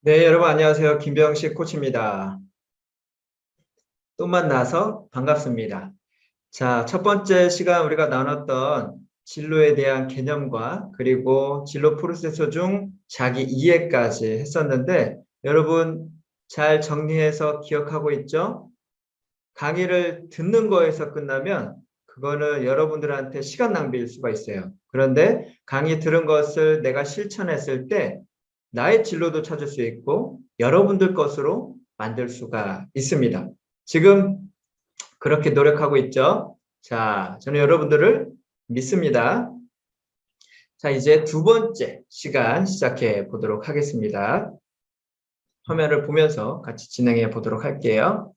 네, 여러분 안녕하세요. 김병식 코치입니다. 또 만나서 반갑습니다. 자, 첫 번째 시간 우리가 나눴던 진로에 대한 개념과 그리고 진로 프로세서 중 자기 이해까지 했었는데 여러분 잘 정리해서 기억하고 있죠? 강의를 듣는 거에서 끝나면 그거는 여러분들한테 시간 낭비일 수가 있어요. 그런데 강의 들은 것을 내가 실천했을 때 나의 진로도 찾을 수 있고 여러분들 것으로 만들 수가 있습니다. 지금 그렇게 노력하고 있죠? 자, 저는 여러분들을 믿습니다. 자, 이제 두 번째 시간 시작해 보도록 하겠습니다. 화면을 보면서 같이 진행해 보도록 할게요.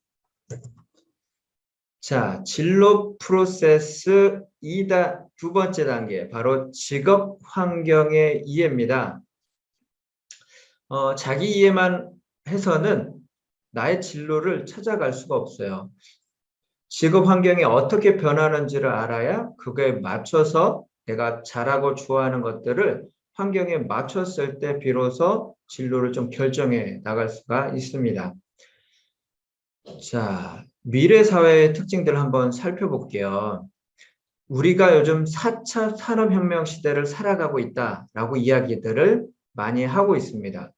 자, 진로 프로세스 2다 두 번째 단계, 바로 직업 환경의 이해입니다. 자기 이해만 해서는 나의 진로를 찾아갈 수가 없어요. 직업 환경이 어떻게 변하는지를 알아야 그거에 맞춰서 내가 잘하고 좋아하는 것들을 환경에 맞췄을 때 비로소 진로를 좀 결정해 나갈 수가 있습니다. 자, 미래 사회의 특징들을 한번 살펴볼게요. 우리가 요즘 4차 산업혁명 시대를 살아가고 있다라고 이야기들을 많이 하고 있습니다.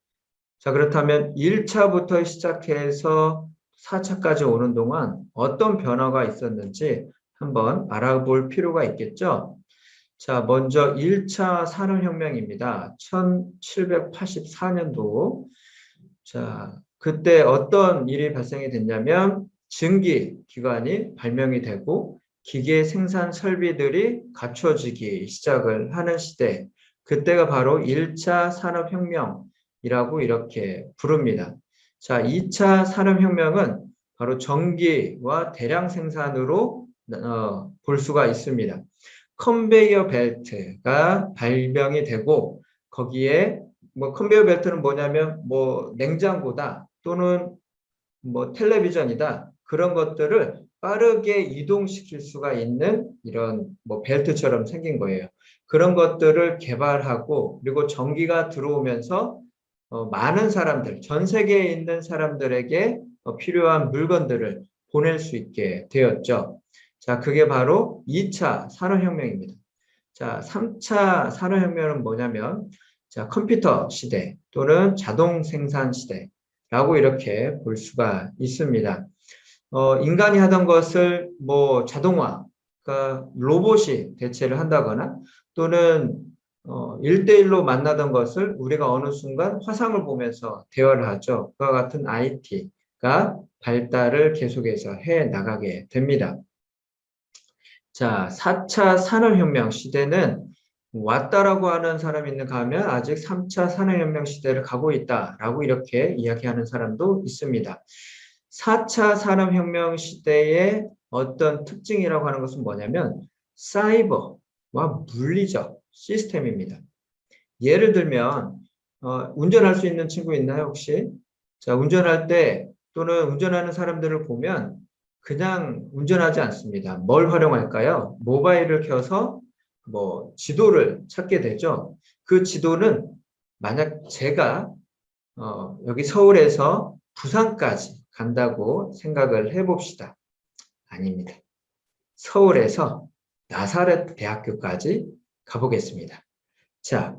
자, 그렇다면 1차부터 시작해서 4차까지 오는 동안 어떤 변화가 있었는지 한번 알아볼 필요가 있겠죠? 자, 먼저 1차 산업혁명입니다. 1784년도. 자, 그때 어떤 일이 발생이 됐냐면 증기 기관이 발명이 되고 기계 생산 설비들이 갖춰지기 시작을 하는 시대. 그때가 바로 1차 산업혁명이라고 이렇게 부릅니다. 자, 2차 산업혁명은 바로 전기와 대량 생산으로 볼 수가 있습니다. 컨베이어 벨트가 발명이 되고 거기에 컨베이어 벨트는 뭐냐면 냉장고다 또는 텔레비전이다 그런 것들을 빠르게 이동시킬 수가 있는 이런 벨트처럼 생긴 거예요. 그런 것들을 개발하고 그리고 전기가 들어오면서 많은 사람들, 전 세계에 있는 사람들에게 필요한 물건들을 보낼 수 있게 되었죠. 자, 그게 바로 2차 산업혁명입니다. 자, 3차 산업혁명은 뭐냐면 자, 컴퓨터 시대 또는 자동 생산 시대라고 이렇게 볼 수가 있습니다. 인간이 하던 것을 자동화, 그러니까 로봇이 대체를 한다거나 또는 1대1로 만나던 것을 우리가 어느 순간 화상을 보면서 대화를 하죠. 그와 같은 IT가 발달을 계속해서 해 나가게 됩니다. 자, 4차 산업혁명 시대는 왔다라고 하는 사람이 있는가 하면 아직 3차 산업혁명 시대를 가고 있다라고 이렇게 이야기하는 사람도 있습니다. 4차 산업혁명 시대의 어떤 특징이라고 하는 것은 뭐냐면 사이버와 물리적 시스템입니다. 예를 들면 운전할 수 있는 친구 있나요 혹시? 자, 운전할 때 또는 운전하는 사람들을 보면 그냥 운전하지 않습니다. 뭘 활용할까요? 모바일을 켜서 지도를 찾게 되죠. 그 지도는 만약 제가 여기 서울에서 부산까지 간다고 생각을 해봅시다. 아닙니다. 서울에서 나사렛 대학교까지 가보겠습니다. 자,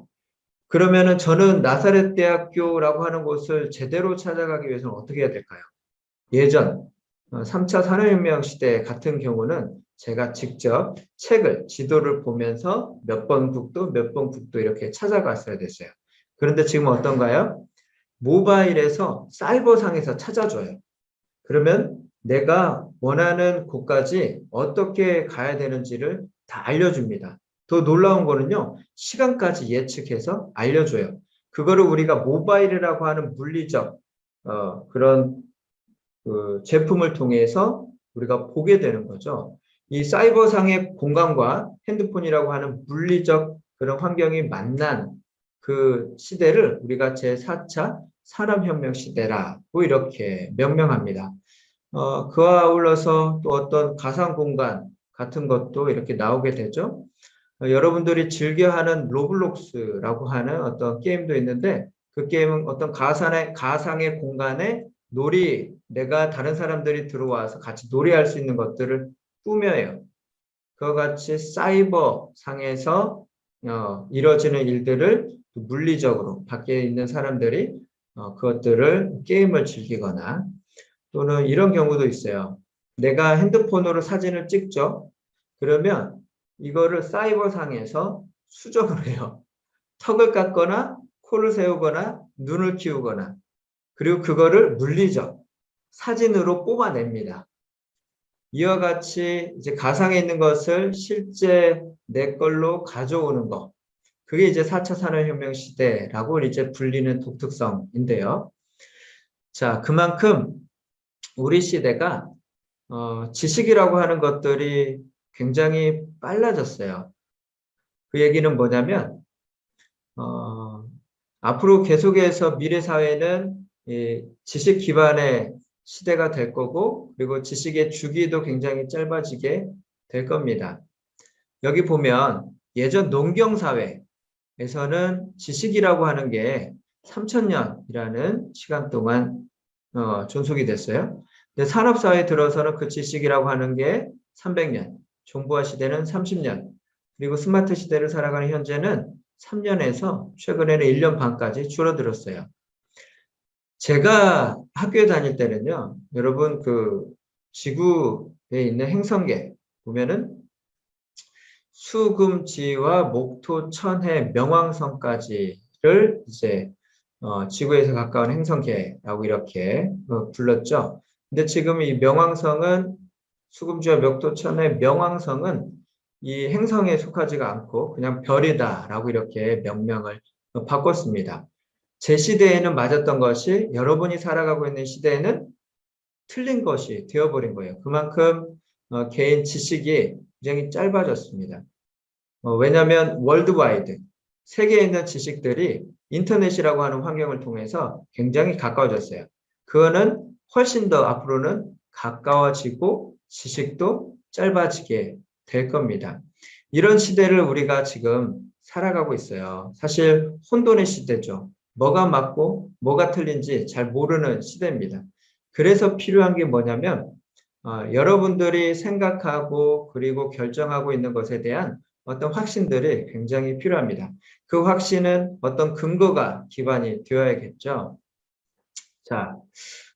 그러면은 저는 나사렛 대학교라고 하는 곳을 제대로 찾아가기 위해서는 어떻게 해야 될까요? 예전 3차 산업혁명 시대 같은 경우는 제가 직접 책을, 지도를 보면서 몇 번 국도, 몇 번 국도 이렇게 찾아갔어야 됐어요. 그런데 지금 어떤가요? 모바일에서 사이버상에서 찾아줘요. 그러면 내가 원하는 곳까지 어떻게 가야 되는지를 다 알려줍니다. 더 놀라운 거는요, 시간까지 예측해서 알려줘요. 그거를 우리가 모바일이라고 하는 물리적 그런 그 제품을 통해서 우리가 보게 되는 거죠. 이 사이버상의 공간과 핸드폰이라고 하는 물리적 그런 환경이 만난 그 시대를 우리가 제4차 산업혁명 시대라고 이렇게 명명합니다. 그와 아울러서 또 어떤 가상 공간 같은 것도 이렇게 나오게 되죠. 여러분들이 즐겨하는 로블록스라고 하는 어떤 게임도 있는데 그 게임은 어떤 가상의 공간에 내가 다른 사람들이 들어와서 같이 놀이할 수 있는 것들을 꾸며요. 그와 같이 사이버 상에서 이루어지는 일들을 물리적으로 밖에 있는 사람들이 그것들을 게임을 즐기거나 또는 이런 경우도 있어요. 내가 핸드폰으로 사진을 찍죠. 그러면 이거를 사이버 상에서 수정을 해요. 턱을 깎거나 코를 세우거나 눈을 키우거나 그리고 그거를 물리적 사진으로 뽑아냅니다. 이와 같이 이제 가상에 있는 것을 실제 내 걸로 가져오는 것. 그게 이제 4차 산업혁명 시대라고 이제 불리는 독특성인데요. 자, 그만큼 우리 시대가 지식이라고 하는 것들이 굉장히 빨라졌어요. 그 얘기는 뭐냐면 앞으로 계속해서 미래 사회는 지식 기반의 시대가 될 거고 그리고 지식의 주기도 굉장히 짧아지게 될 겁니다. 여기 보면 예전 농경 사회에서는 지식이라고 하는 게 3000년이라는 시간 동안 존속이 됐어요. 근데 산업 사회에 들어서는 그 지식이라고 하는 게 300년, 정보화 시대는 30년, 그리고 스마트 시대를 살아가는 현재는 3년에서 최근에는 1년 반까지 줄어들었어요. 제가 학교에 다닐 때는요, 여러분 그 지구에 있는 행성계 보면은 수금지와 목토, 천해, 명왕성까지를 이제 지구에서 가까운 행성계라고 이렇게 불렀죠. 근데 지금 이 명왕성은 수금지와 목토, 천해, 명왕성은 이 행성에 속하지가 않고 그냥 별이다라고 이렇게 명명을 바꿨습니다. 제 시대에는 맞았던 것이 여러분이 살아가고 있는 시대에는 틀린 것이 되어버린 거예요. 그만큼 개인 지식이 굉장히 짧아졌습니다. 왜냐하면 월드와이드, 세계에 있는 지식들이 인터넷이라고 하는 환경을 통해서 굉장히 가까워졌어요. 그거는 훨씬 더 앞으로는 가까워지고 지식도 짧아지게 될 겁니다. 이런 시대를 우리가 지금 살아가고 있어요. 사실 혼돈의 시대죠. 뭐가 맞고 뭐가 틀린지 잘 모르는 시대입니다. 그래서 필요한 게 뭐냐면 여러분들이 생각하고 그리고 결정하고 있는 것에 대한 어떤 확신들이 굉장히 필요합니다. 그 확신은 어떤 근거가 기반이 되어야겠죠. 자,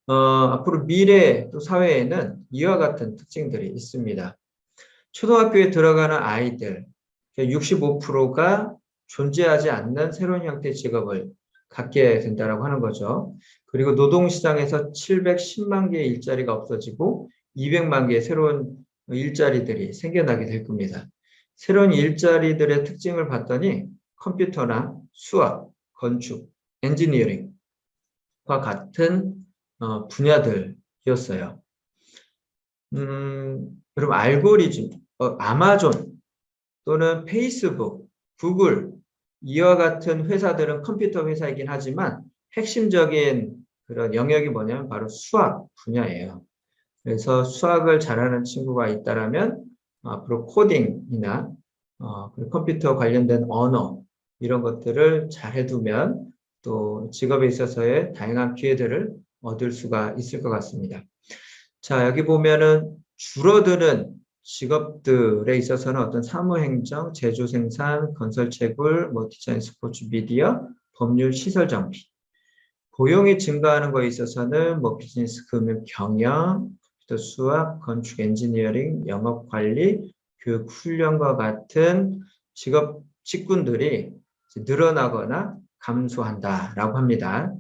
앞으로 미래 또 사회에는 이와 같은 특징들이 있습니다. 초등학교에 들어가는 아이들 65%가 존재하지 않는 새로운 형태의 직업을 갖게 된다고 하는 거죠. 그리고 노동시장에서 710만 개의 일자리가 없어지고 200만 개의 새로운 일자리들이 생겨나게 될 겁니다. 새로운 일자리들의 특징을 봤더니 컴퓨터나 수학, 건축, 엔지니어링과 같은 분야들이었어요. 그럼 알고리즘, 아마존 또는 페이스북, 구글 이와 같은 회사들은 컴퓨터 회사이긴 하지만 핵심적인 그런 영역이 뭐냐면 바로 수학 분야예요. 그래서 수학을 잘하는 친구가 있다라면 앞으로 코딩이나 컴퓨터 관련된 언어 이런 것들을 잘 해두면 또 직업에 있어서의 다양한 기회들을 얻을 수가 있을 것 같습니다. 자, 여기 보면은 줄어드는 직업들에 있어서는 어떤 사무행정, 제조생산, 건설채굴, 디자인, 스포츠, 미디어, 법률, 시설 정비. 고용이 증가하는 거에 있어서는 비즈니스, 금융, 경영, 또 수학, 건축, 엔지니어링, 영업, 관리, 교육, 훈련과 같은 직군들이 늘어나거나 감소한다라고 합니다.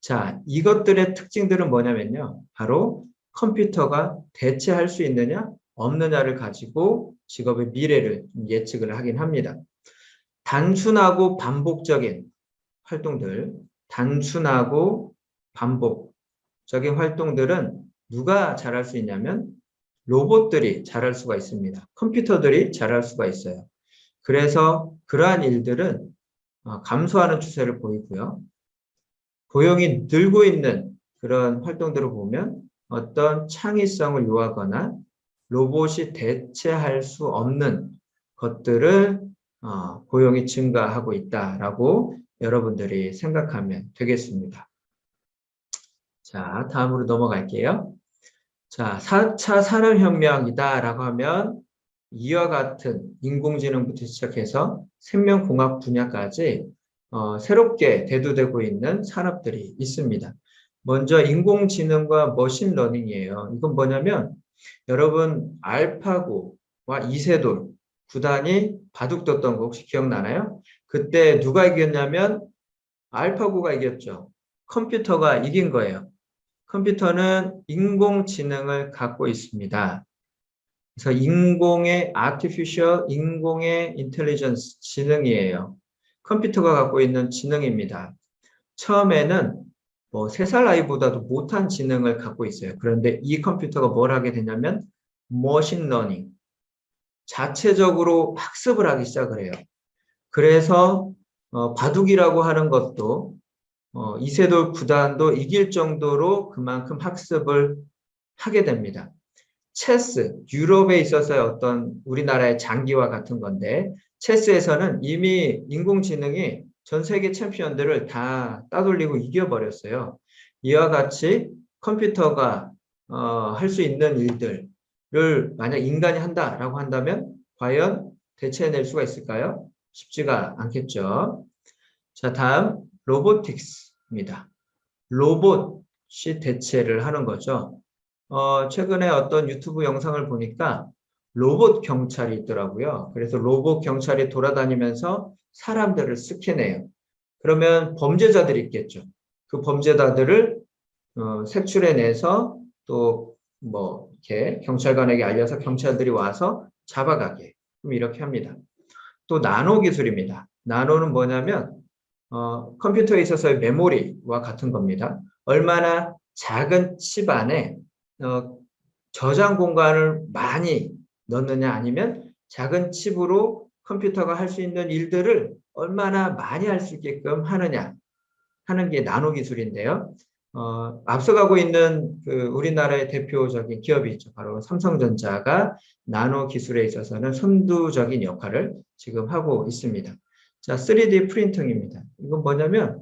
자, 이것들의 특징들은 뭐냐면요. 바로 컴퓨터가 대체할 수 있느냐, 없느냐를 가지고 직업의 미래를 예측을 하긴 합니다. 단순하고 반복적인 활동들, 단순하고 반복적인 활동들은 누가 잘할 수 있냐면 로봇들이 잘할 수가 있습니다. 컴퓨터들이 잘할 수가 있어요. 그래서 그러한 일들은 감소하는 추세를 보이고요. 고용이 늘고 있는 그런 활동들을 보면 어떤 창의성을 요하거나 로봇이 대체할 수 없는 것들을 고용이 증가하고 있다라고 여러분들이 생각하면 되겠습니다. 자, 다음으로 넘어갈게요. 자, 4차 산업혁명이다라고 하면 이와 같은 인공지능부터 시작해서 생명공학 분야까지 새롭게 대두되고 있는 산업들이 있습니다. 먼저 인공지능과 머신러닝이에요. 이건 뭐냐면 여러분 알파고와 이세돌 구단이 바둑 뒀던 거 혹시 기억나나요? 그때 누가 이겼냐면 알파고가 이겼죠. 컴퓨터가 이긴 거예요. 컴퓨터는 인공지능을 갖고 있습니다. 그래서 인공의 인텔리전스 지능이에요. 컴퓨터가 갖고 있는 지능입니다. 처음에는 뭐 3살 아이보다도 못한 지능을 갖고 있어요. 그런데 이 컴퓨터가 뭘 하게 되냐면 머신러닝, 자체적으로 학습을 하기 시작을 해요. 그래서 바둑이라고 하는 것도 이세돌 구단도 이길 정도로 그만큼 학습을 하게 됩니다. 체스, 유럽에 있어서의 어떤 우리나라의 장기와 같은 건데 체스에서는 이미 인공지능이 전 세계 챔피언들을 다 따돌리고 이겨버렸어요. 이와 같이 컴퓨터가 할 수 있는 일들을 만약 인간이 한다라고 한다면 과연 대체해낼 수가 있을까요? 쉽지가 않겠죠. 자, 다음 로보틱스입니다. 로봇이 대체를 하는 거죠. 최근에 어떤 유튜브 영상을 보니까 로봇 경찰이 있더라고요. 그래서 로봇 경찰이 돌아다니면서 사람들을 스캔해요. 그러면 범죄자들이 있겠죠. 그 범죄자들을 색출해내서 또 뭐 이렇게 경찰관에게 알려서 경찰들이 와서 잡아가게 이렇게 합니다. 또 나노 기술입니다. 나노는 뭐냐면 컴퓨터에 있어서의 메모리와 같은 겁니다. 얼마나 작은 칩 안에 저장 공간을 많이 넣느냐 아니면 작은 칩으로 컴퓨터가 할 수 있는 일들을 얼마나 많이 할 수 있게끔 하느냐 하는 게 나노 기술인데요. 앞서가고 있는 그 우리나라의 대표적인 기업이 있죠. 바로 삼성전자가 나노 기술에 있어서는 선두적인 역할을 지금 하고 있습니다. 자, 3D 프린팅입니다. 이건 뭐냐면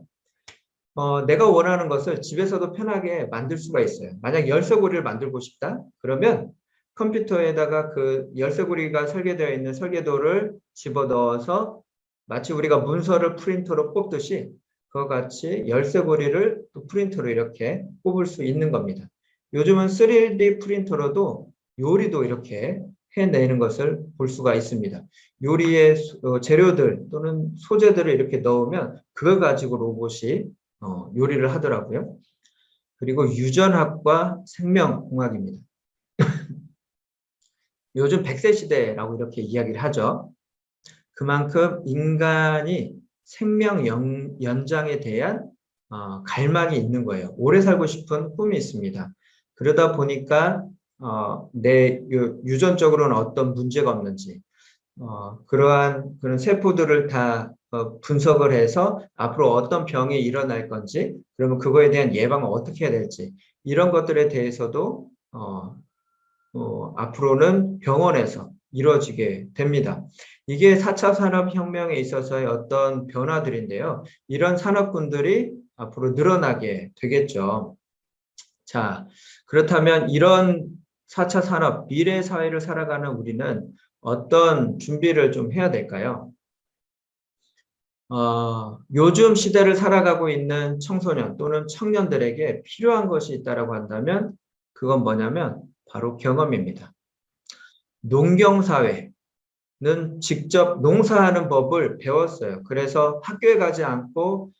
내가 원하는 것을 집에서도 편하게 만들 수가 있어요. 만약 열쇠고리를 만들고 싶다? 그러면 컴퓨터에다가 그 열쇠고리가 설계되어 있는 설계도를 집어넣어서 마치 우리가 문서를 프린터로 뽑듯이 그와 같이 열쇠고리를 또 프린터로 이렇게 뽑을 수 있는 겁니다. 요즘은 3D 프린터로도 요리도 이렇게 해내는 것을 볼 수가 있습니다. 요리의 재료들 또는 소재들을 이렇게 넣으면 그걸 가지고 로봇이 요리를 하더라고요. 그리고 유전학과 생명공학입니다. 요즘 100세 시대라고 이렇게 이야기를 하죠. 그만큼 인간이 생명 연장에 대한 갈망이 있는 거예요. 오래 살고 싶은 꿈이 있습니다. 그러다 보니까 내 유전적으로는 어떤 문제가 없는지 그러한 그런 세포들을 다 분석을 해서 앞으로 어떤 병이 일어날 건지 그러면 그거에 대한 예방을 어떻게 해야 될지 이런 것들에 대해서도 앞으로는 병원에서 이루어지게 됩니다. 이게 4차 산업혁명에 있어서의 어떤 변화들인데요. 이런 산업군들이 앞으로 늘어나게 되겠죠. 자, 그렇다면 이런 4차 산업, 미래 사회를 살아가는 우리는 어떤 준비를 좀 해야 될까요? 요즘 시대를 살아가고 있는 청소년 또는 청년들에게 필요한 것이 있다고 한다면 그건 뭐냐면 바로 경험입니다. 농경사회는 직접 농사하는 법을 배웠어요. 그래서 학교에 가지 않고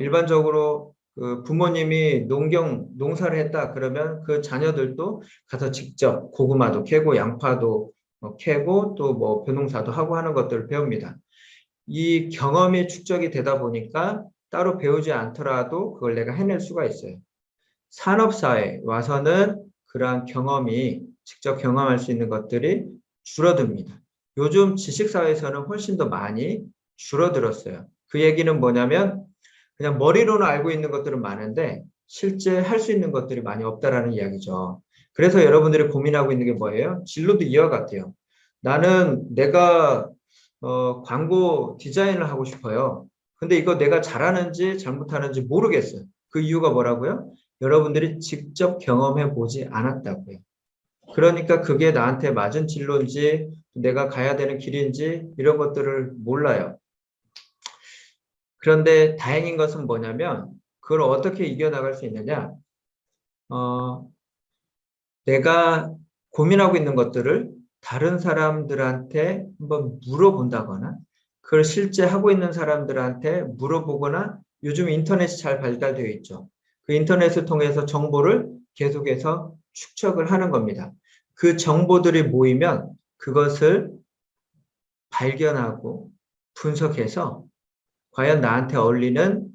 일반적으로 그 부모님이 농사를 했다 그러면 그 자녀들도 가서 직접 고구마도 캐고 양파도 캐고 또 뭐 벼농사도 하고 하는 것들을 배웁니다. 이 경험이 축적이 되다 보니까 따로 배우지 않더라도 그걸 내가 해낼 수가 있어요. 산업사회에 와서는 그러한 경험이 직접 경험할 수 있는 것들이 줄어듭니다. 요즘 지식사회에서는 훨씬 더 많이 줄어들었어요. 그 얘기는 뭐냐면 그냥 머리로는 알고 있는 것들은 많은데 실제 할 수 있는 것들이 많이 없다라는 이야기죠. 그래서 여러분들이 고민하고 있는 게 뭐예요? 진로도 이와 같아요. 나는 내가 광고 디자인을 하고 싶어요. 근데 이거 내가 잘하는지 잘못하는지 모르겠어요. 그 이유가 뭐라고요? 여러분들이 직접 경험해 보지 않았다고요. 그러니까 그게 나한테 맞은 진로인지 내가 가야 되는 길인지 이런 것들을 몰라요. 그런데 다행인 것은 뭐냐면 그걸 어떻게 이겨나갈 수 있느냐? 내가 고민하고 있는 것들을 다른 사람들한테 한번 물어본다거나 그걸 실제 하고 있는 사람들한테 물어보거나 요즘 인터넷이 잘 발달되어 있죠. 그 인터넷을 통해서 정보를 계속해서 축적을 하는 겁니다. 그 정보들이 모이면 그것을 발견하고 분석해서 과연 나한테 어울리는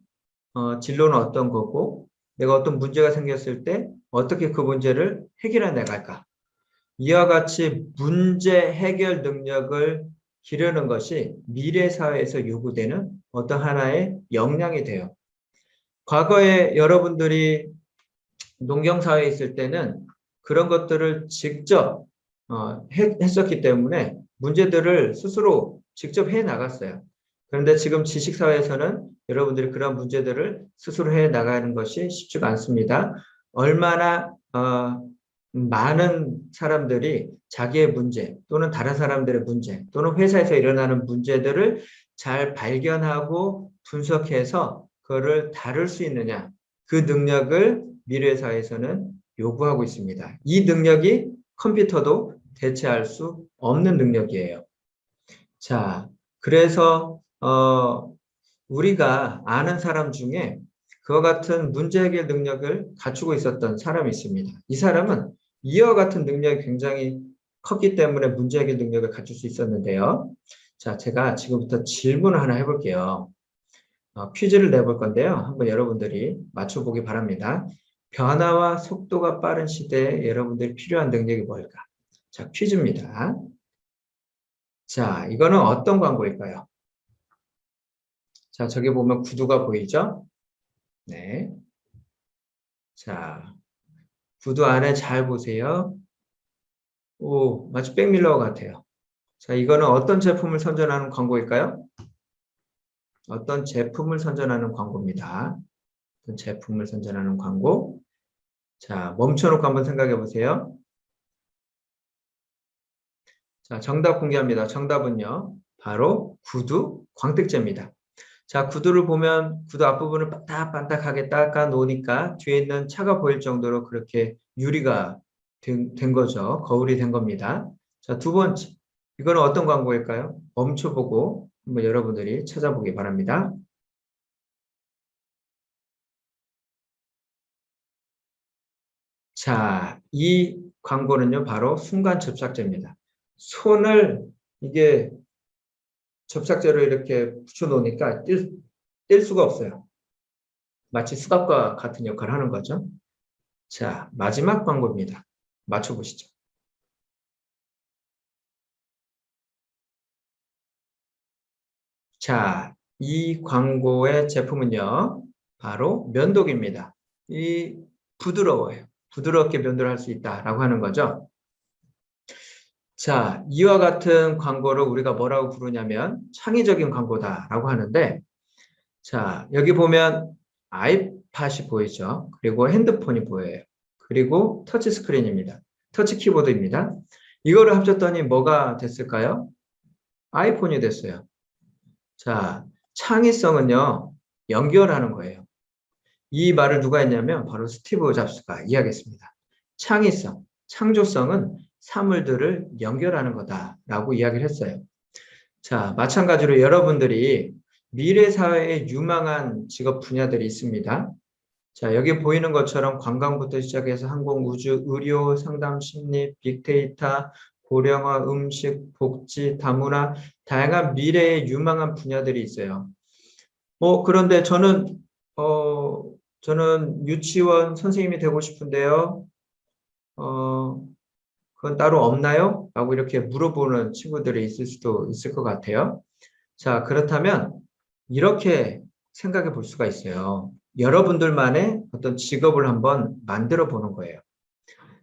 진로는 어떤 거고 내가 어떤 문제가 생겼을 때 어떻게 그 문제를 해결해 나갈까? 이와 같이 문제 해결 능력을 기르는 것이 미래 사회에서 요구되는 어떤 하나의 역량이 돼요. 과거에 여러분들이 농경사회에 있을 때는 그런 것들을 직접 했었기 때문에 문제들을 스스로 직접 해 나갔어요. 그런데 지금 지식사회에서는 여러분들이 그런 문제들을 스스로 해 나가는 것이 쉽지가 않습니다. 얼마나 많은 사람들이 자기의 문제 또는 다른 사람들의 문제 또는 회사에서 일어나는 문제들을 잘 발견하고 분석해서 그거를 다룰 수 있느냐 그 능력을 미래사회에서는 요구하고 있습니다. 이 능력이 컴퓨터도 대체할 수 없는 능력이에요. 자, 그래서 우리가 아는 사람 중에 그와 같은 문제 해결 능력을 갖추고 있었던 사람이 있습니다. 이 사람은 이와 같은 능력이 굉장히 컸기 때문에 문제 해결 능력을 갖출 수 있었는데요. 자, 제가 지금부터 질문을 하나 해볼게요. 퀴즈를 내볼 건데요. 한번 여러분들이 맞춰보기 바랍니다. 변화와 속도가 빠른 시대에 여러분들이 필요한 능력이 뭘까? 자, 퀴즈입니다. 자, 이거는 어떤 광고일까요? 자, 저기 보면 구두가 보이죠? 네. 자, 구두 안에 잘 보세요. 오, 마치 백밀러 같아요. 자, 이거는 어떤 제품을 선전하는 광고일까요? 어떤 제품을 선전하는 광고입니다. 어떤 제품을 선전하는 광고. 자, 멈춰놓고 한번 생각해 보세요. 자, 정답 공개합니다. 정답은요, 바로 구두 광택제입니다. 자, 구두를 보면 구두 앞부분을 반딱반딱하게 닦아 놓으니까 뒤에 있는 차가 보일 정도로 그렇게 유리가 된 거죠. 거울이 된 겁니다. 자, 두 번째. 이거는 어떤 광고일까요? 멈춰보고 한번 여러분들이 찾아보기 바랍니다. 자, 이 광고는요, 바로 순간 접착제입니다. 손을 이게 접착제로 이렇게 붙여놓으니까 뗄 수가 없어요. 마치 수갑과 같은 역할을 하는 거죠. 자, 마지막 광고입니다. 맞춰보시죠. 자, 이 광고의 제품은요, 바로 면도기입니다. 이 부드러워요. 부드럽게 면도를 할 수 있다라고 하는 거죠. 자, 이와 같은 광고를 우리가 뭐라고 부르냐면 창의적인 광고다라고 하는데, 자, 여기 보면 아이팟이 보이죠. 그리고 핸드폰이 보여요. 그리고 터치 스크린입니다. 터치 키보드입니다. 이거를 합쳤더니 뭐가 됐을까요? 아이폰이 됐어요. 자, 창의성은요, 연결하는 거예요. 이 말을 누가 했냐면 바로 스티브 잡스가 이야기했습니다. 창의성, 창조성은 사물들을 연결하는 거다라고 이야기를 했어요. 자, 마찬가지로 여러분들이 미래 사회에 유망한 직업 분야들이 있습니다. 자, 여기 보이는 것처럼 관광부터 시작해서 항공, 우주, 의료, 상담, 심리, 빅데이터, 고령화, 음식, 복지, 다문화, 다양한 미래의 유망한 분야들이 있어요. 그런데 저는 유치원 선생님이 되고 싶은데요. 그건 따로 없나요? 라고 이렇게 물어보는 친구들이 있을 수도 있을 것 같아요. 자, 그렇다면 이렇게 생각해 볼 수가 있어요. 여러분들만의 어떤 직업을 한번 만들어 보는 거예요.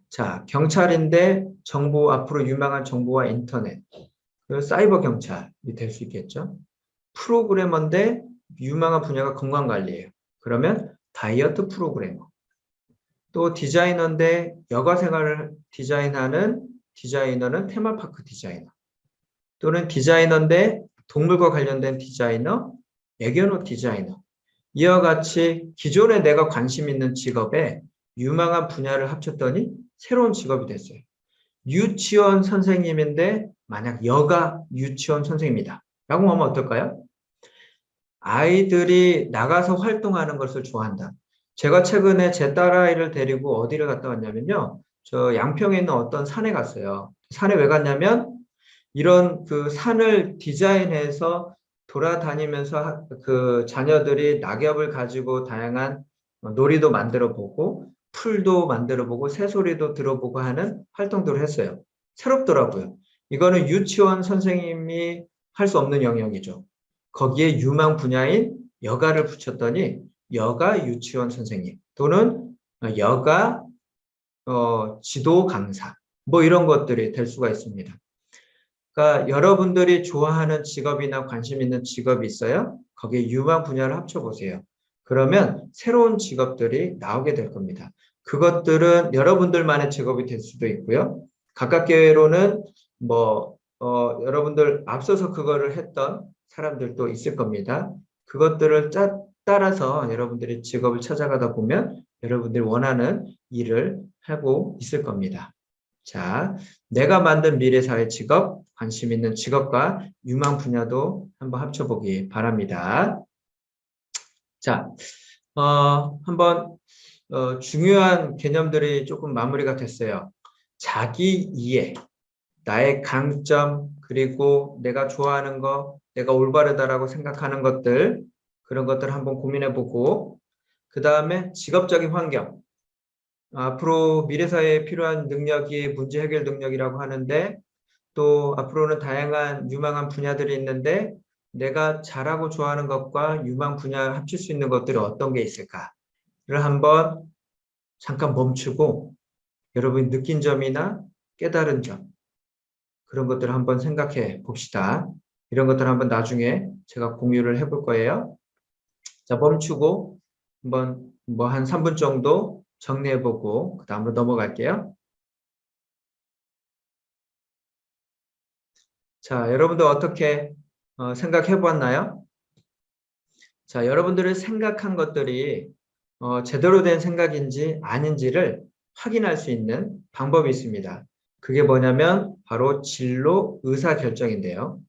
자, 경찰인데 앞으로 유망한 정보와 인터넷, 사이버 경찰이 될 수 있겠죠. 프로그래머인데 유망한 분야가 건강관리예요. 그러면 다이어트 프로그래머. 또 디자이너인데 여가 생활을 디자인하는 디자이너는 테마파크 디자이너. 또는 디자이너인데 동물과 관련된 디자이너, 애견옷 디자이너. 이와 같이 기존에 내가 관심 있는 직업에 유망한 분야를 합쳤더니 새로운 직업이 됐어요. 유치원 선생님인데 만약 여가 유치원 선생님이다. 라고 하면 어떨까요? 아이들이 나가서 활동하는 것을 좋아한다. 제가 최근에 제 딸아이를 데리고 어디를 갔다 왔냐면요. 저 양평에 있는 어떤 산에 갔어요. 산에 왜 갔냐면 이런 그 산을 디자인해서 돌아다니면서 그 자녀들이 낙엽을 가지고 다양한 놀이도 만들어 보고 풀도 만들어 보고 새소리도 들어보고 하는 활동들을 했어요. 새롭더라고요. 이거는 유치원 선생님이 할 수 없는 영역이죠. 거기에 유망 분야인 여가를 붙였더니 여가 유치원 선생님 또는 여가 지도 강사 뭐 이런 것들이 될 수가 있습니다. 그러니까 여러분들이 좋아하는 직업이나 관심 있는 직업이 있어요? 거기에 유망 분야를 합쳐보세요. 그러면 새로운 직업들이 나오게 될 겁니다. 그것들은 여러분들만의 직업이 될 수도 있고요. 가깝게로는 여러분들 앞서서 그거를 했던 사람들도 있을 겁니다. 그것들을 따라서 여러분들이 직업을 찾아가다 보면 여러분들이 원하는 일을 하고 있을 겁니다. 자, 내가 만든 미래사회 직업, 관심 있는 직업과 유망 분야도 한번 합쳐보기 바랍니다. 자, 한번 중요한 개념들이 조금 마무리가 됐어요. 자기 이해, 나의 강점, 그리고 내가 좋아하는 거, 내가 올바르다라고 생각하는 것들, 그런 것들 한번 고민해보고, 그 다음에 직업적인 환경, 앞으로 미래사회에 필요한 능력이 문제 해결 능력이라고 하는데 또 앞으로는 다양한 유망한 분야들이 있는데 내가 잘하고 좋아하는 것과 유망 분야 합칠 수 있는 것들이 어떤 게 있을까를 한번 잠깐 멈추고 여러분이 느낀 점이나 깨달은 점 그런 것들을 한번 생각해 봅시다. 이런 것들 한번 나중에 제가 공유를 해볼 거예요. 자, 멈추고 한번 한 3분 정도 정리해보고 그 다음으로 넘어갈게요. 자, 여러분들 어떻게 생각해 보았나요? 자, 여러분들이 생각한 것들이 제대로 된 생각인지 아닌지를 확인할 수 있는 방법이 있습니다. 그게 뭐냐면 바로 진로 의사결정인데요.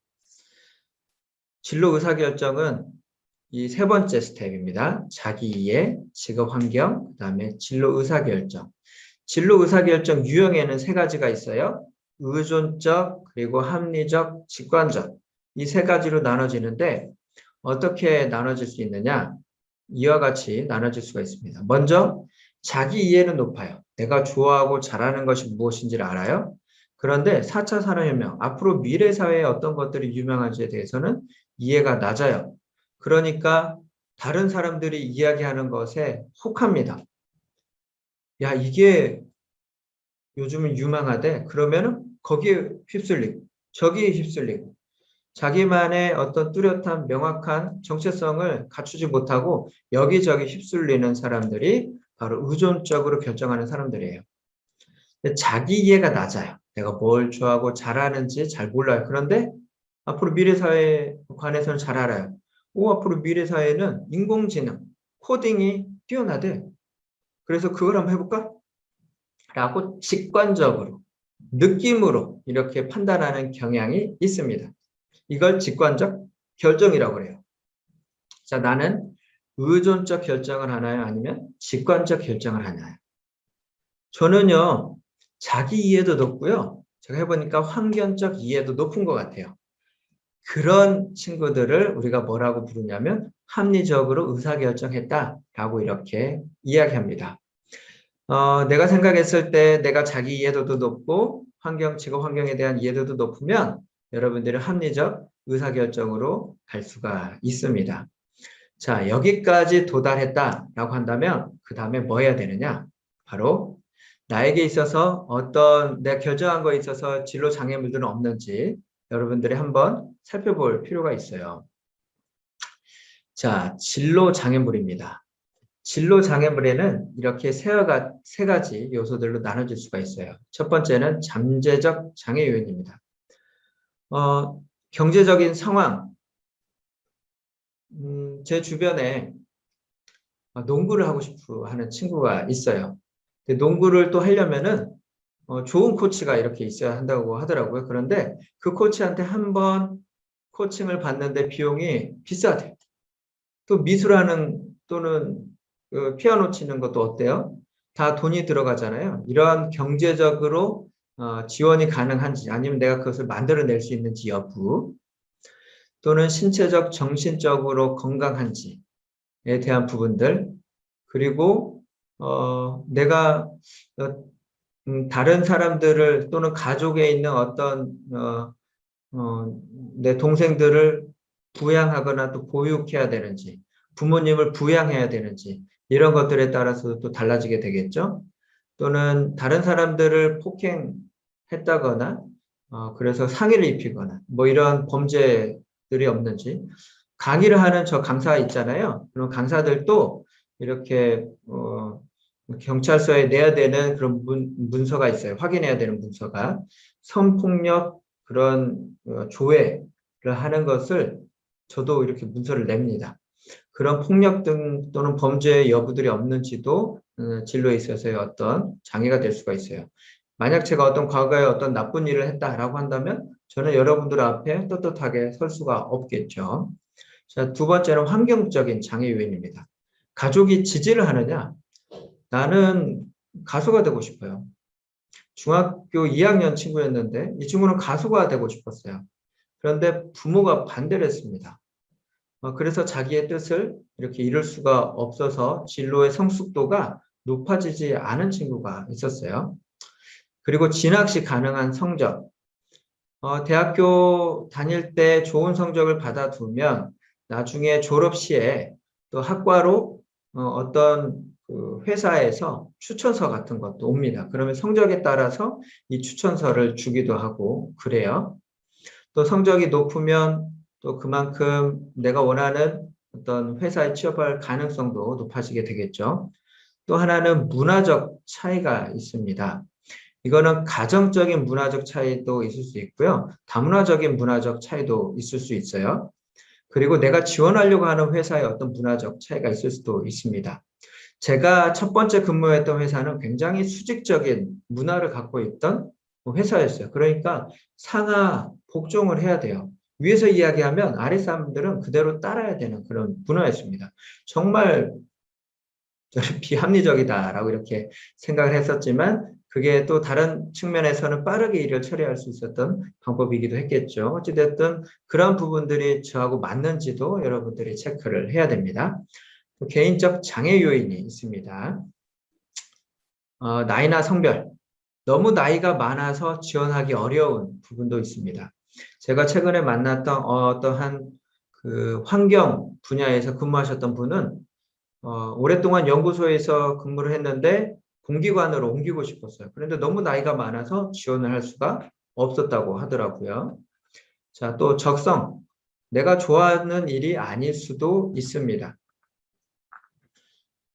진로 의사결정은 이 세 번째 스텝입니다. 자기 이해, 직업 환경, 그 다음에 진로 의사결정. 진로 의사결정 유형에는 세 가지가 있어요. 의존적, 그리고 합리적, 직관적. 이 세 가지로 나눠지는데 어떻게 나눠질 수 있느냐? 이와 같이 나눠질 수가 있습니다. 먼저 자기 이해는 높아요. 내가 좋아하고 잘하는 것이 무엇인지를 알아요. 그런데 4차 산업혁명, 앞으로 미래 사회에 어떤 것들이 유명한지에 대해서는 이해가 낮아요. 그러니까 다른 사람들이 이야기하는 것에 혹합니다. 야, 이게 요즘은 유망하대. 그러면은 거기에 휩쓸리고 저기에 휩쓸리고 자기만의 어떤 뚜렷한 명확한 정체성을 갖추지 못하고 여기저기 휩쓸리는 사람들이 바로 의존적으로 결정하는 사람들이에요. 근데 자기 이해가 낮아요. 내가 뭘 좋아하고 잘하는지 잘 몰라요. 그런데 앞으로 미래사회에 관해서는 잘 알아요. 앞으로 미래사회는 인공지능, 코딩이 뛰어나대. 그래서 그걸 한번 해볼까? 라고 직관적으로, 느낌으로 이렇게 판단하는 경향이 있습니다. 이걸 직관적 결정이라고 그래요. 자, 나는 의존적 결정을 하나요? 아니면 직관적 결정을 하나요? 저는요, 자기 이해도 높고요. 제가 해보니까 환경적 이해도 높은 것 같아요. 그런 친구들을 우리가 뭐라고 부르냐면 합리적으로 의사결정했다라고 이렇게 이야기합니다. 내가 생각했을 때 내가 자기 이해도도 높고 직업 환경에 대한 이해도도 높으면 여러분들이 합리적 의사결정으로 갈 수가 있습니다. 자, 여기까지 도달했다라고 한다면 그 다음에 뭐 해야 되느냐? 바로 나에게 있어서 어떤 내가 결정한 거에 있어서 진로 장애물들은 없는지 여러분들이 한번 살펴볼 필요가 있어요. 자, 진로 장애물입니다. 진로 장애물에는 이렇게 세 가지 요소들로 나눠질 수가 있어요. 첫 번째는 잠재적 장애 요인입니다. 경제적인 상황, 제 주변에 농구를 하고 싶어 하는 친구가 있어요. 근데 농구를 또 하려면은 좋은 코치가 이렇게 있어야 한다고 하더라고요. 그런데 그 코치한테 한 번 코칭을 받는데 비용이 비싸대요. 또 미술하는 또는 피아노 치는 것도 어때요? 다 돈이 들어가잖아요. 이러한 경제적으로 지원이 가능한지 아니면 내가 그것을 만들어낼 수 있는지 여부 또는 신체적, 정신적으로 건강한지에 대한 부분들 그리고 내가 다른 사람들을 또는 가족에 있는 어떤 내 동생들을 부양하거나 또 보육해야 되는지 부모님을 부양해야 되는지 이런 것들에 따라서 또 달라지게 되겠죠. 또는 다른 사람들을 폭행했다거나 그래서 상해를 입히거나 뭐 이런 범죄들이 없는지 강의를 하는 저 강사 있잖아요. 그런 강사들도 이렇게 경찰서에 내야 되는 그런 문서가 있어요. 확인해야 되는 문서가 성폭력 그런 조회를 하는 것을 저도 이렇게 문서를 냅니다. 그런 폭력 등 또는 범죄 여부들이 없는지도 진로에 있어서의 어떤 장애가 될 수가 있어요. 만약 제가 어떤 과거에 어떤 나쁜 일을 했다라고 한다면 저는 여러분들 앞에 떳떳하게 설 수가 없겠죠. 자, 두 번째는 환경적인 장애 요인입니다. 가족이 지지를 하느냐? 나는 가수가 되고 싶어요. 중학교 2학년 친구였는데 이 친구는 가수가 되고 싶었어요. 그런데 부모가 반대를 했습니다. 그래서 자기의 뜻을 이렇게 이룰 수가 없어서 진로의 성숙도가 높아지지 않은 친구가 있었어요. 그리고 진학 시 가능한 성적. 대학교 다닐 때 좋은 성적을 받아두면 나중에 졸업 시에 또 학과로 어떤 그 회사에서 추천서 같은 것도 옵니다. 그러면 성적에 따라서 이 추천서를 주기도 하고 그래요. 또 성적이 높으면 또 그만큼 내가 원하는 어떤 회사에 취업할 가능성도 높아지게 되겠죠. 또 하나는 문화적 차이가 있습니다. 이거는 가정적인 문화적 차이도 있을 수 있고요. 다문화적인 문화적 차이도 있을 수 있어요. 그리고 내가 지원하려고 하는 회사의 어떤 문화적 차이가 있을 수도 있습니다. 제가 첫 번째 근무했던 회사는 굉장히 수직적인 문화를 갖고 있던 회사였어요. 그러니까 상하 복종을 해야 돼요. 위에서 이야기하면 아래 사람들은 그대로 따라야 되는 그런 문화였습니다. 정말 저는 비합리적이다라고 이렇게 생각을 했었지만 그게 또 다른 측면에서는 빠르게 일을 처리할 수 있었던 방법이기도 했겠죠. 어찌됐든 그런 부분들이 저하고 맞는지도 여러분들이 체크를 해야 됩니다. 개인적 장애 요인이 있습니다. 나이나 성별, 너무 나이가 많아서 지원하기 어려운 부분도 있습니다. 제가 최근에 만났던 어떠한 그 환경 분야에서 근무하셨던 분은 오랫동안 연구소에서 근무를 했는데 공기관으로 옮기고 싶었어요. 그런데 너무 나이가 많아서 지원을 할 수가 없었다고 하더라고요. 자, 또 적성. 내가 좋아하는 일이 아닐 수도 있습니다.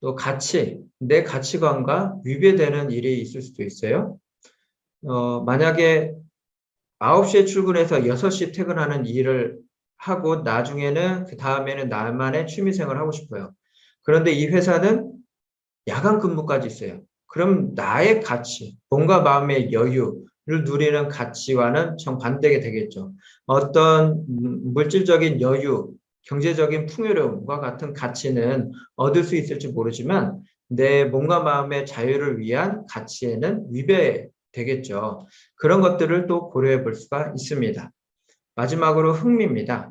또 가치, 내 가치관과 위배되는 일이 있을 수도 있어요. 만약에 9시에 출근해서 6시 퇴근하는 일을 하고 나중에는 그 다음에는 나만의 취미생활을 하고 싶어요. 그런데 이 회사는 야간 근무까지 있어요. 그럼 나의 가치, 몸과 마음의 여유를 누리는 가치와는 정반대게 되겠죠. 어떤 물질적인 여유, 경제적인 풍요로움과 같은 가치는 얻을 수 있을지 모르지만 내 몸과 마음의 자유를 위한 가치에는 위배되겠죠. 그런 것들을 또 고려해 볼 수가 있습니다. 마지막으로 흥미입니다.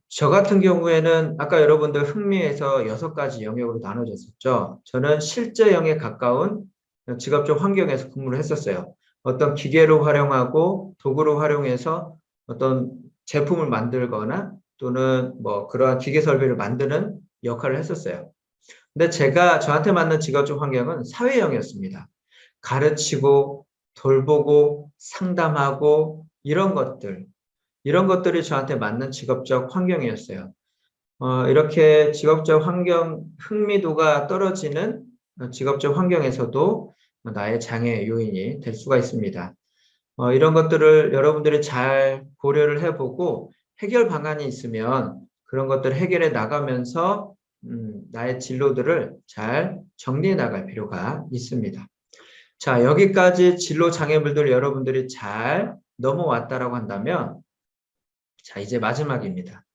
저 같은 경우에는 아까 여러분들 흥미에서 6가지 영역으로 나눠졌었죠. 저는 실제형에 가까운 직업적 환경에서 근무를 했었어요. 어떤 기계를 활용하고 도구를 활용해서 어떤 제품을 만들거나 또는 뭐 그러한 기계 설비를 만드는 역할을 했었어요. 근데 제가 저한테 맞는 직업적 환경은 사회형이었습니다. 가르치고 돌보고 상담하고 이런 것들 이런 것들이 저한테 맞는 직업적 환경이었어요. 이렇게 직업적 환경, 흥미도가 떨어지는 직업적 환경에서도 나의 장애 요인이 될 수가 있습니다. 이런 것들을 여러분들이 잘 고려를 해보고 해결 방안이 있으면 그런 것들을 해결해 나가면서 나의 진로들을 잘 정리해 나갈 필요가 있습니다. 자, 여기까지 진로 장애물들 여러분들이 잘 넘어왔다라고 한다면, 자, 이제 마지막입니다.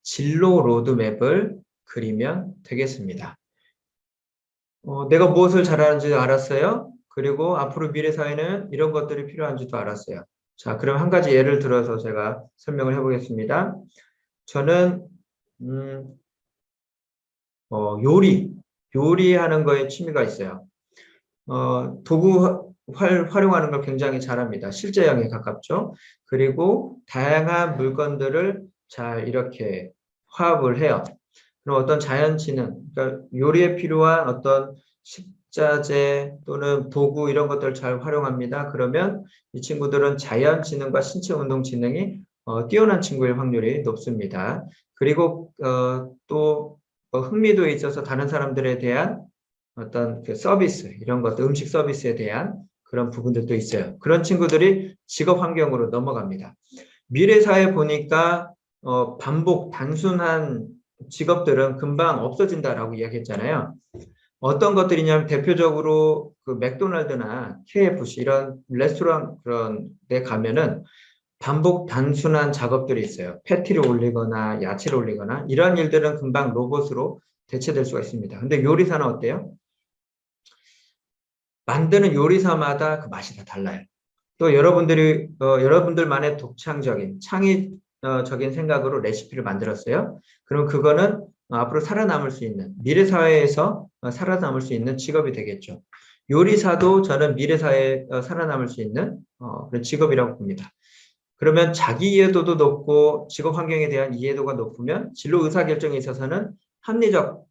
진로 로드맵을 그리면 되겠습니다. 내가 무엇을 잘하는지 알았어요. 그리고 앞으로 미래 사회는 이런 것들이 필요한지도 알았어요. 자, 그럼 한 가지 예를 들어서 제가 설명을 해보겠습니다. 저는 요리하는 거에 취미가 있어요. 도구 활용하는 걸 굉장히 잘합니다. 실제형에 가깝죠. 그리고 다양한 물건들을 잘 이렇게 화합을 해요. 그럼 어떤 자연치능, 그러니까 요리에 필요한 어떤 식자재 또는 도구 이런 것들을 잘 활용합니다. 그러면 이 친구들은 자연지능과 신체운동지능이 뛰어난 친구일 확률이 높습니다. 그리고 또 흥미도에 있어서 다른 사람들에 대한 어떤 그 서비스, 이런 것들, 음식 서비스에 대한 그런 부분들도 있어요. 그런 친구들이 직업 환경으로 넘어갑니다. 미래 사회 보니까 반복, 단순한 직업들은 금방 없어진다라고 이야기했잖아요. 어떤 것들이냐면 대표적으로 그 맥도날드나 KFC 이런 레스토랑 그런 데 가면은 반복 단순한 작업들이 있어요. 패티를 올리거나 야채를 올리거나 이런 일들은 금방 로봇으로 대체될 수가 있습니다. 근데 요리사는 어때요? 만드는 요리사마다 그 맛이 다 달라요. 또 여러분들만의 독창적인 창의적인 생각으로 레시피를 만들었어요. 그럼 그거는 앞으로 살아남을 수 있는 미래 사회에서 살아남을 수 있는 직업이 되겠죠. 요리사도 저는 미래 사회에 살아남을 수 있는 그런 직업이라고 봅니다. 그러면 자기 이해도도 높고 직업 환경에 대한 이해도가 높으면 진로 의사결정에 있어서는 합리적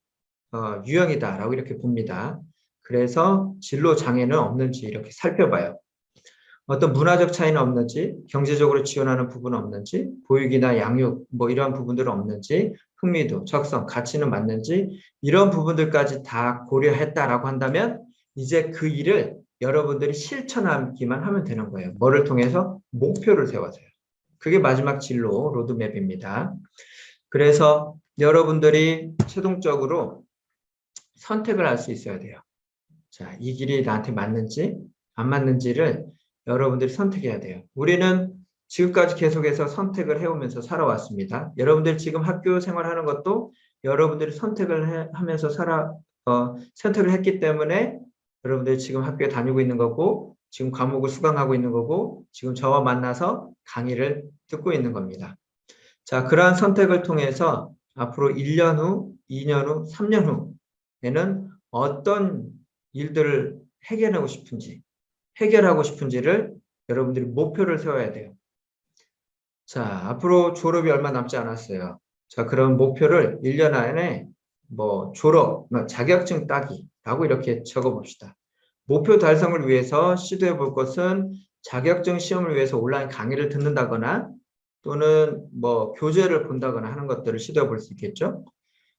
유형이다라고 이렇게 봅니다. 그래서 진로 장애는 없는지 이렇게 살펴봐요. 어떤 문화적 차이는 없는지, 경제적으로 지원하는 부분은 없는지, 보육이나 양육 뭐 이러한 부분들은 없는지, 흥미도, 적성, 가치는 맞는지 이런 부분들까지 다 고려했다라고 한다면 이제 그 일을 여러분들이 실천하기만 하면 되는 거예요. 뭐를 통해서? 목표를 세워서요. 그게 마지막 진로 로드맵입니다. 그래서 여러분들이 최종적으로 선택을 할 수 있어야 돼요. 자, 이 길이 나한테 맞는지 안 맞는지를 여러분들이 선택해야 돼요. 우리는 지금까지 계속해서 선택을 해오면서 살아왔습니다. 여러분들 지금 학교 생활하는 것도 여러분들이 선택을 하면서 선택을 했기 때문에 여러분들이 지금 학교에 다니고 있는 거고 지금 과목을 수강하고 있는 거고 지금 저와 만나서 강의를 듣고 있는 겁니다. 자, 그러한 선택을 통해서 앞으로 1년 후, 2년 후, 3년 후에는 어떤 일들을 해결하고 싶은지를 여러분들이 목표를 세워야 돼요. 자, 앞으로 졸업이 얼마 남지 않았어요. 자, 그런 목표를 1년 안에 자격증 따기라고 이렇게 적어봅시다. 목표 달성을 위해서 시도해 볼 것은 자격증 시험을 위해서 온라인 강의를 듣는다거나 또는 교재를 본다거나 하는 것들을 시도해 볼 수 있겠죠.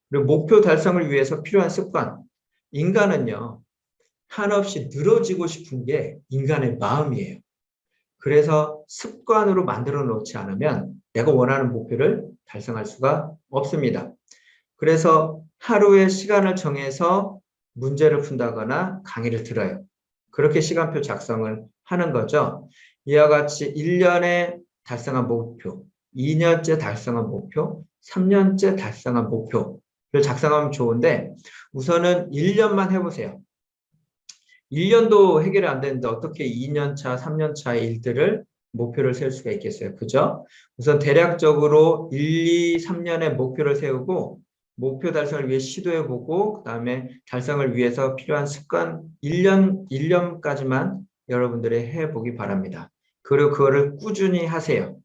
그리고 목표 달성을 위해서 필요한 습관. 인간은요, 한없이 늘어지고 싶은 게 인간의 마음이에요. 그래서 습관으로 만들어 놓지 않으면 내가 원하는 목표를 달성할 수가 없습니다. 그래서 하루에 시간을 정해서 문제를 푼다거나 강의를 들어요. 그렇게 시간표 작성을 하는 거죠. 이와 같이 1년에 달성한 목표, 2년째 달성한 목표, 3년째 달성한 목표를 작성하면 좋은데 우선은 1년만 해보세요. 1년도 해결이 안 되는데 어떻게 2년차, 3년차의 일들을 목표를 세울 수가 있겠어요. 그죠? 우선 대략적으로 1, 2, 3년의 목표를 세우고 목표 달성을 위해 시도해보고 그 다음에 달성을 위해서 필요한 습관 1년까지만 여러분들이 해보기 바랍니다. 그리고 그거를 꾸준히 하세요.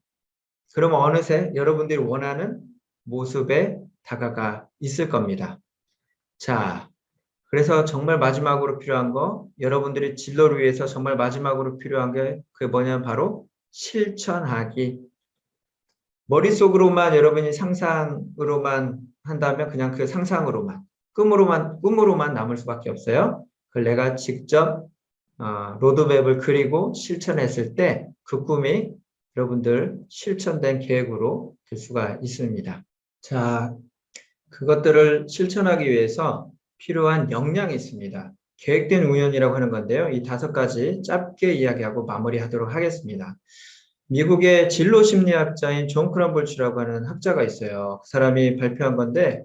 그러면 어느새 여러분들이 원하는 모습에 다가가 있을 겁니다. 자, 그래서 정말 마지막으로 필요한 거, 여러분들이 진로를 위해서 정말 마지막으로 필요한 게 그게 뭐냐면 바로 실천하기. 머릿속으로만 여러분이 상상으로만 한다면 그냥 그 상상으로만, 꿈으로만 남을 수밖에 없어요. 그걸 내가 직접 로드맵을 그리고 실천했을 때 그 꿈이 여러분들 실천된 계획으로 될 수가 있습니다. 자, 그것들을 실천하기 위해서 필요한 역량이 있습니다. 계획된 우연이라고 하는 건데요. 이 5가지 짧게 이야기하고 마무리하도록 하겠습니다. 미국의 진로 심리학자인 존 크럼볼츠라고 하는 학자가 있어요. 그 사람이 발표한 건데,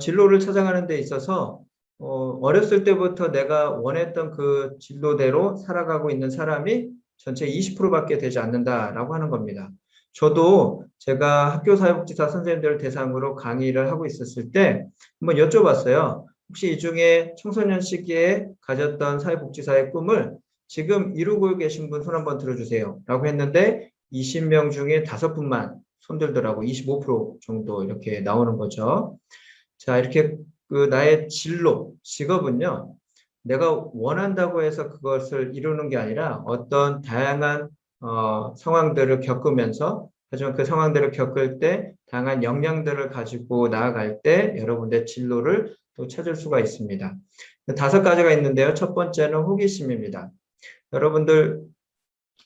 진로를 찾아가는 데 있어서 어렸을 때부터 내가 원했던 그 진로대로 살아가고 있는 사람이 전체 20%밖에 되지 않는다라고 하는 겁니다. 저도 제가 학교 사회복지사 선생님들을 대상으로 강의를 하고 있었을 때 한번 여쭤봤어요. 혹시 이 중에 청소년 시기에 가졌던 사회복지사의 꿈을 지금 이루고 계신 분 손 한번 들어주세요. 라고 했는데 20명 중에 5분만 손들더라고. 25% 정도 이렇게 나오는 거죠. 자, 이렇게 그 나의 진로, 직업은요. 내가 원한다고 해서 그것을 이루는 게 아니라 어떤 다양한 상황들을 겪으면서 하지만 그 상황들을 겪을 때 다양한 역량들을 가지고 나아갈 때 여러분의 진로를 또 찾을 수가 있습니다. 5가지가 있는데요. 첫 번째는 호기심입니다. 여러분들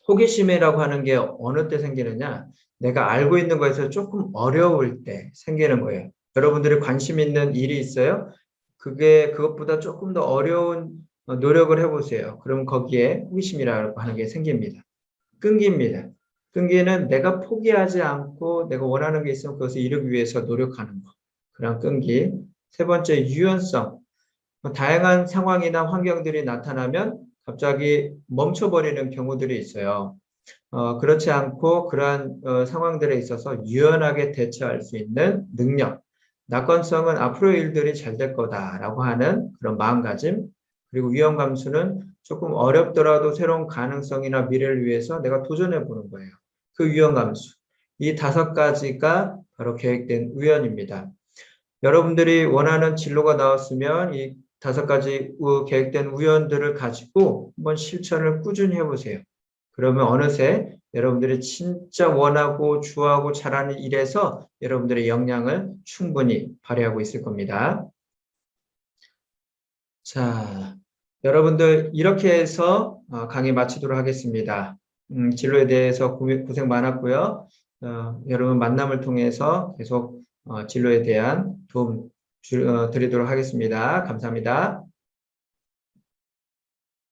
호기심이라고 하는 게 어느 때 생기느냐? 내가 알고 있는 것에서 조금 어려울 때 생기는 거예요. 여러분들이 관심 있는 일이 있어요? 그것보다 조금 더 어려운 노력을 해보세요. 그럼 거기에 호기심이라고 하는 게 생깁니다. 끈기입니다. 끈기는 내가 포기하지 않고 내가 원하는 게 있으면 그것을 이루기 위해서 노력하는 것. 그런 끈기. 세 번째, 유연성. 다양한 상황이나 환경들이 나타나면 갑자기 멈춰버리는 경우들이 있어요. 그렇지 않고 그러한 상황들에 있어서 유연하게 대처할 수 있는 능력, 낙관성은 앞으로의 일들이 잘 될 거다라고 하는 그런 마음가짐, 그리고 위험 감수는 조금 어렵더라도 새로운 가능성이나 미래를 위해서 내가 도전해 보는 거예요. 그 위험 감수. 이 5가지가 바로 계획된 우연입니다. 여러분들이 원하는 진로가 나왔으면 이 5가지 계획된 우연들을 가지고 한번 실천을 꾸준히 해보세요. 그러면 어느새 여러분들이 진짜 원하고 좋아하고 잘하는 일에서 여러분들의 역량을 충분히 발휘하고 있을 겁니다. 자, 여러분들 이렇게 해서 강의 마치도록 하겠습니다. 진로에 대해서 고생 많았고요. 여러분 만남을 통해서 계속 진로에 대한 도움 드리도록 하겠습니다. 감사합니다.